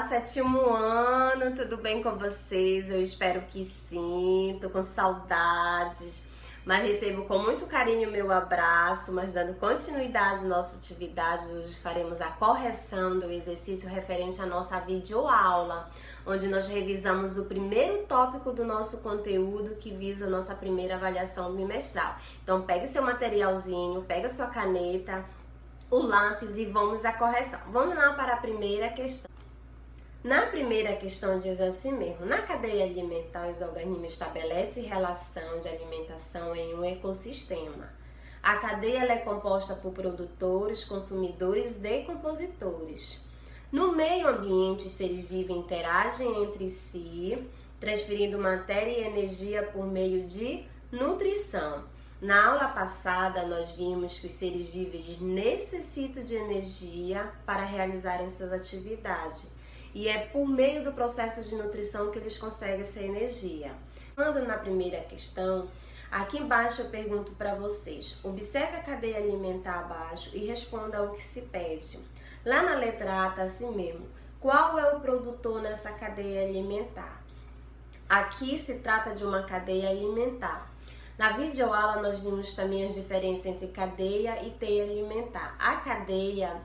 Olá, sétimo ano, tudo bem com vocês? Eu espero que sim, tô com saudades, mas recebo com muito carinho o meu abraço, mas dando continuidade à nossa atividade, hoje faremos a correção do exercício referente à nossa videoaula, onde nós revisamos o primeiro tópico do nosso conteúdo que visa a nossa primeira avaliação bimestral. Então pegue seu materialzinho, pega sua caneta, o lápis e vamos à correção. Vamos lá para a primeira questão. Na primeira questão diz assim mesmo: na cadeia alimentar, os organismos estabelecem relação de alimentação em um ecossistema. A cadeia ela é composta por produtores, consumidores e decompositores. No meio ambiente, os seres vivos interagem entre si, transferindo matéria e energia por meio de nutrição. Na aula passada, nós vimos que os seres vivos necessitam de energia para realizarem suas atividades. E é por meio do processo de nutrição que eles conseguem essa energia. Quando na primeira questão, aqui embaixo eu pergunto para vocês, observe a cadeia alimentar abaixo e responda ao que se pede. Lá na letra A está assim mesmo: qual é o produtor nessa cadeia alimentar? Aqui se trata de uma cadeia alimentar. Na videoaula nós vimos também as diferenças entre cadeia e teia alimentar. A cadeia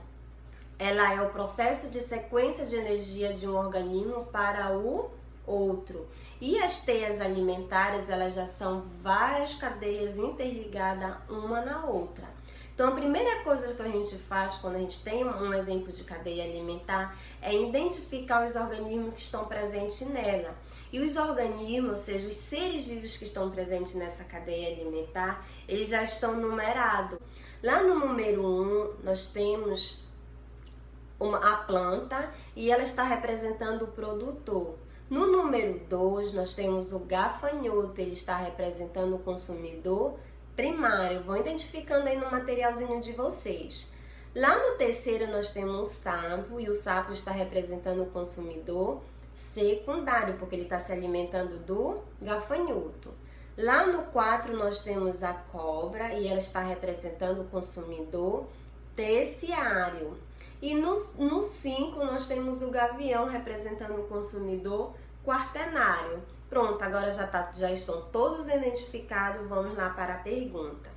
ela é o processo de sequência de energia de um organismo para o outro. E as teias alimentares, elas já são várias cadeias interligadas uma na outra. Então, a primeira coisa que a gente faz quando a gente tem um exemplo de cadeia alimentar é identificar os organismos que estão presentes nela. E os organismos, ou seja, os seres vivos que estão presentes nessa cadeia alimentar, eles já estão numerados. Lá no número 1, nós temos a planta e ela está representando o produtor. No número 2, nós temos o gafanhoto, ele está representando o consumidor primário. Vou identificando aí no materialzinho de vocês. Lá no terceiro, nós temos o sapo e o sapo está representando o consumidor secundário, porque ele está se alimentando do gafanhoto. Lá no 4, nós temos a cobra e ela está representando o consumidor terciário. E no 5 nós temos o gavião representando o consumidor quaternário. Pronto, agora já estão todos identificados, vamos lá para a pergunta.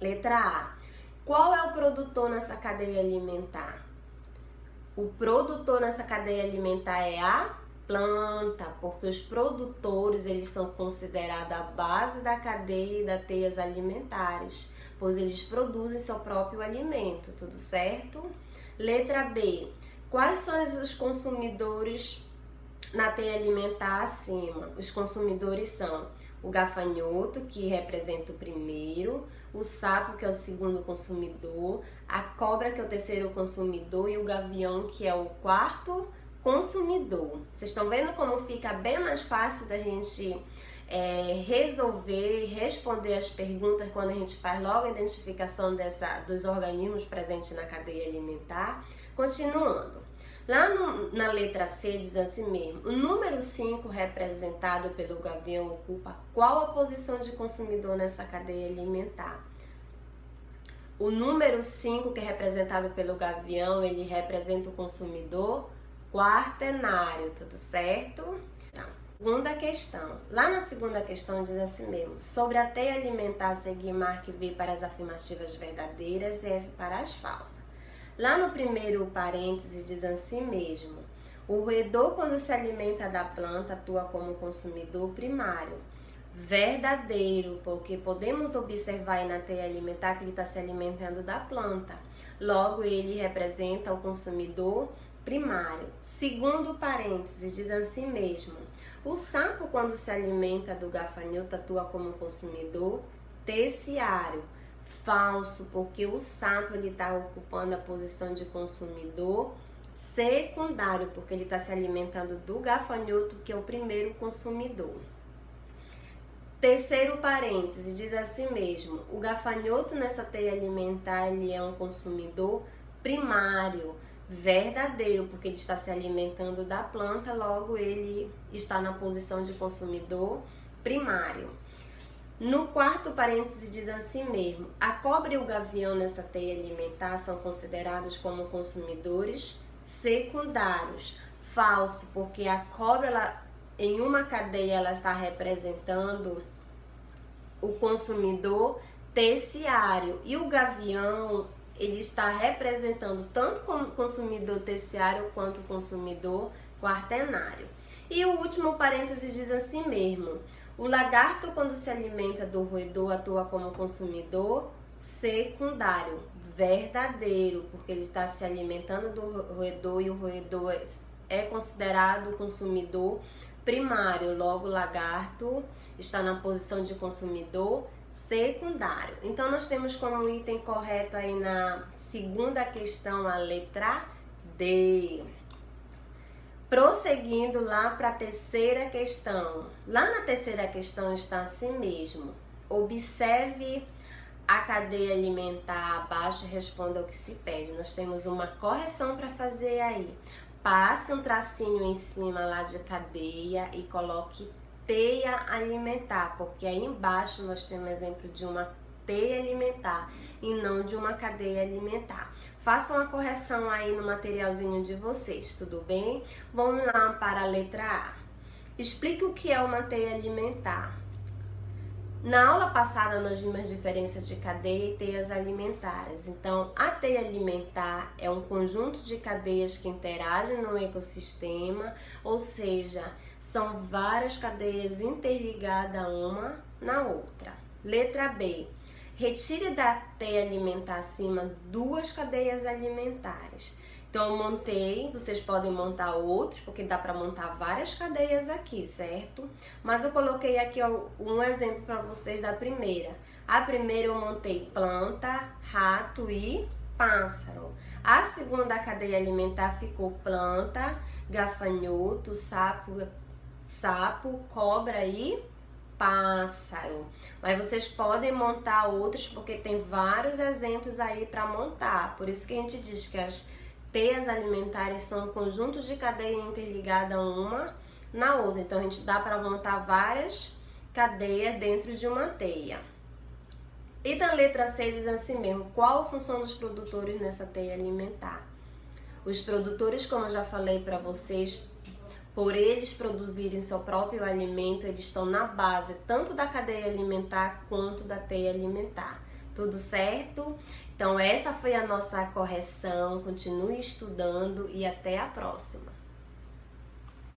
Letra A. Qual é o produtor nessa cadeia alimentar? O produtor nessa cadeia alimentar é a planta, porque os produtores eles são considerados a base da cadeia e das teias alimentares, pois eles produzem seu próprio alimento, tudo certo? Letra B. Quais são os consumidores na teia alimentar acima? Os consumidores são o gafanhoto, que representa o primeiro, o sapo, que é o segundo consumidor, a cobra, que é o terceiro consumidor, e o gavião, que é o quarto consumidor. Vocês estão vendo como fica bem mais fácil da gente resolver e responder as perguntas quando a gente faz logo a identificação dos organismos presentes na cadeia alimentar. Continuando, lá na letra C diz assim mesmo: o número 5 representado pelo gavião ocupa qual a posição de consumidor nessa cadeia alimentar? O número 5, que é representado pelo gavião, ele representa o consumidor quaternário, tudo certo? Então, segunda questão. Lá na segunda questão diz assim mesmo: sobre a teia alimentar, seguir marque V para as afirmativas verdadeiras e F para as falsas. Lá no primeiro parêntese diz assim mesmo: o roedor, quando se alimenta da planta, atua como consumidor primário. Verdadeiro, porque podemos observar aí na teia alimentar que ele está se alimentando da planta. Logo, ele representa o consumidor primário. Segundo parêntese diz assim mesmo: o sapo, quando se alimenta do gafanhoto, atua como consumidor terciário. Falso, porque o sapo está ocupando a posição de consumidor secundário, porque ele está se alimentando do gafanhoto, que é o primeiro consumidor. Terceiro parêntese diz assim mesmo: o gafanhoto nessa teia alimentar ele é um consumidor primário. Verdadeiro, porque ele está se alimentando da planta, logo ele está na posição de consumidor primário. No quarto parêntese diz assim mesmo: a cobra e o gavião nessa teia alimentar são considerados como consumidores secundários. Falso, porque a cobra, ela, em uma cadeia, ela está representando o consumidor terciário, e o gavião, ele está representando tanto o consumidor terciário quanto o consumidor quaternário. E o último parêntese diz assim mesmo: o lagarto, quando se alimenta do roedor, atua como consumidor secundário. Verdadeiro, porque ele está se alimentando do roedor e o roedor é considerado consumidor primário. Logo, o lagarto está na posição de consumidor secundário. Então, nós temos como item correto aí na segunda questão a letra D. Prosseguindo lá para a terceira questão. Lá na terceira questão está assim mesmo: observe a cadeia alimentar abaixo e responda o que se pede. Nós temos uma correção para fazer aí. Passe um tracinho em cima lá de cadeia e coloque teia alimentar, porque aí embaixo nós temos exemplo de uma teia alimentar e não de uma cadeia alimentar. Façam a correção aí no materialzinho de vocês, tudo bem? Vamos lá para a letra A. Explique o que é uma teia alimentar. Na aula passada nós vimos a diferença de cadeia e teias alimentares. Então, a teia alimentar é um conjunto de cadeias que interagem no ecossistema, ou seja, são várias cadeias interligadas uma na outra. Letra B. Retire da teia alimentar acima duas cadeias alimentares. Então, eu montei, vocês podem montar outros, porque dá para montar várias cadeias aqui, certo? Mas eu coloquei aqui um exemplo para vocês da primeira. A primeira eu montei planta, rato e pássaro. A segunda cadeia alimentar ficou planta, gafanhoto, sapo, cobra e pássaro. Mas vocês podem montar outros, porque tem vários exemplos aí para montar. Por isso que a gente diz que as teias alimentares são um conjunto de cadeia interligada uma na outra. Então, a gente dá para montar várias cadeias dentro de uma teia. E na letra C diz assim mesmo: qual a função dos produtores nessa teia alimentar? Os produtores, como eu já falei para vocês, por eles produzirem seu próprio alimento, eles estão na base tanto da cadeia alimentar quanto da teia alimentar. Tudo certo? Então essa foi a nossa correção. Continue estudando e até a próxima.